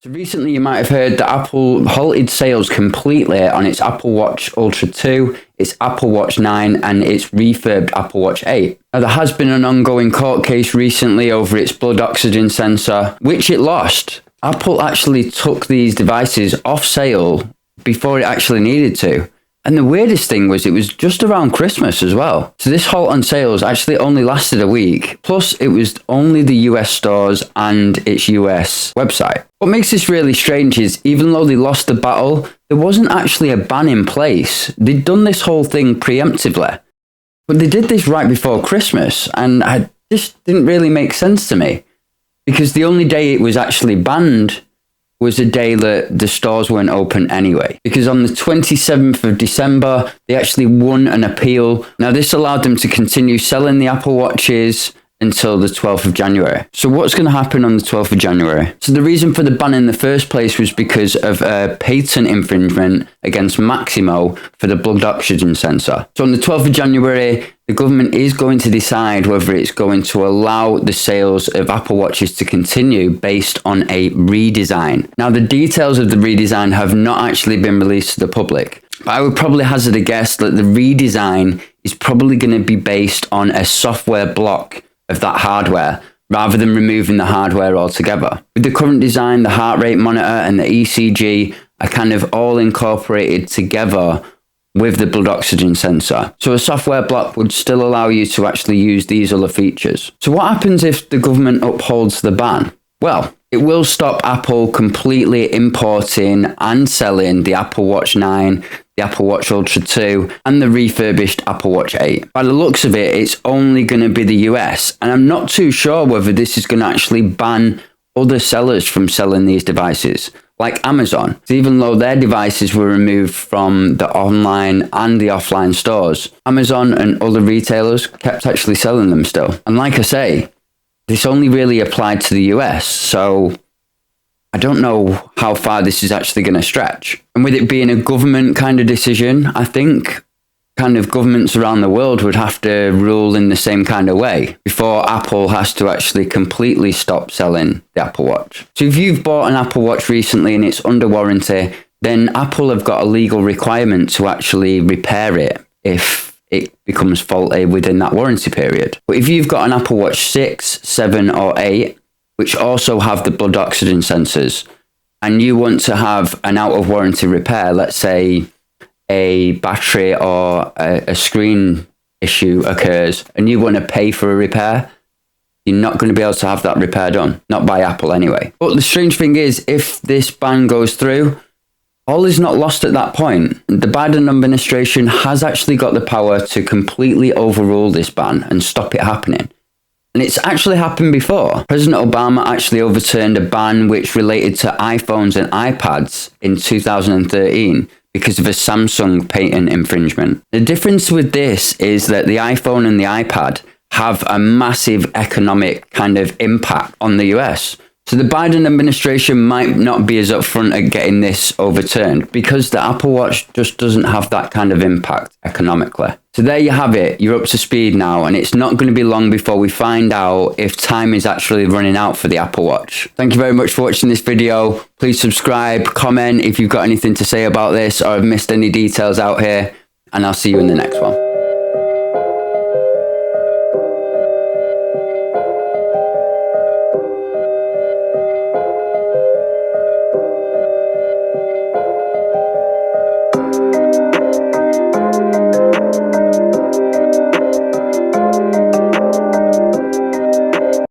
So recently you might have heard that Apple halted sales completely on its Apple Watch Ultra 2, its Apple Watch 9 and its refurbed Apple Watch 8. Now there has been an ongoing court case recently over its blood oxygen sensor, which it lost. Apple actually took these devices off sale before it actually needed to. And the weirdest thing was it was just around Christmas as well. So this halt on sales actually only lasted a week. Plus it was only the US stores and its US website. What makes this really strange is even though they lost the battle, there wasn't actually a ban in place. They'd done this whole thing preemptively. But they did this right before Christmas and it just didn't really make sense to me. Because the only day it was actually banned was a day that the stores weren't open anyway. Because on the 27th of December, they actually won an appeal. Now this allowed them to continue selling the Apple Watches until the 12th of January. So what's going to happen on the 12th of January? So the reason for the ban in the first place was because of a patent infringement against Maximo for the blood oxygen sensor. So on the 12th of January, the government is going to decide whether it's going to allow the sales of Apple Watches to continue based on a redesign. Now, the details of the redesign have not actually been released to the public, but I would probably hazard a guess that the redesign is probably going to be based on a software block of that hardware, rather than removing the hardware altogether. With the current design, the heart rate monitor and the ECG are kind of all incorporated together with the blood oxygen sensor. So a software block would still allow you to actually use these other features. So what happens if the government upholds the ban? Well, it will stop Apple completely importing and selling the Apple Watch 9, the Apple Watch Ultra 2 and the refurbished Apple Watch 8. By the looks of it, it's only going to be the US, and I'm not too sure whether this is going to actually ban other sellers from selling these devices, like Amazon. So even though their devices were removed from the online and the offline stores, Amazon and other retailers kept actually selling them still. And like I say, this only really applied to the US, so I don't know how far this is actually going to stretch. And with it being a government kind of decision, I think kind of governments around the world would have to rule in the same kind of way before Apple has to actually completely stop selling the Apple Watch. So if you've bought an Apple Watch recently and it's under warranty, then Apple have got a legal requirement to actually repair it if it becomes faulty within that warranty period. But if you've got an Apple Watch 6, 7 or 8, which also have the blood oxygen sensors, and you want to have an out of warranty repair, let's say a battery or a screen issue occurs and you want to pay for a repair, you're not going to be able to have that repair done. Not by Apple anyway. But the strange thing is, if this ban goes through, all is not lost at that point. The Biden administration has actually got the power to completely overrule this ban and stop it happening. And it's actually happened before. President Obama actually overturned a ban which related to iPhones and iPads in 2013 because of a Samsung patent infringement. The difference with this is that the iPhone and the iPad have a massive economic kind of impact on the US. So the Biden administration might not be as upfront at getting this overturned because the Apple Watch just doesn't have that kind of impact economically. So there you have it. You're up to speed now, and it's not going to be long before we find out if time is actually running out for the Apple Watch. Thank you very much for watching this video. Please subscribe, comment if you've got anything to say about this or have missed any details out here, and I'll see you in the next one.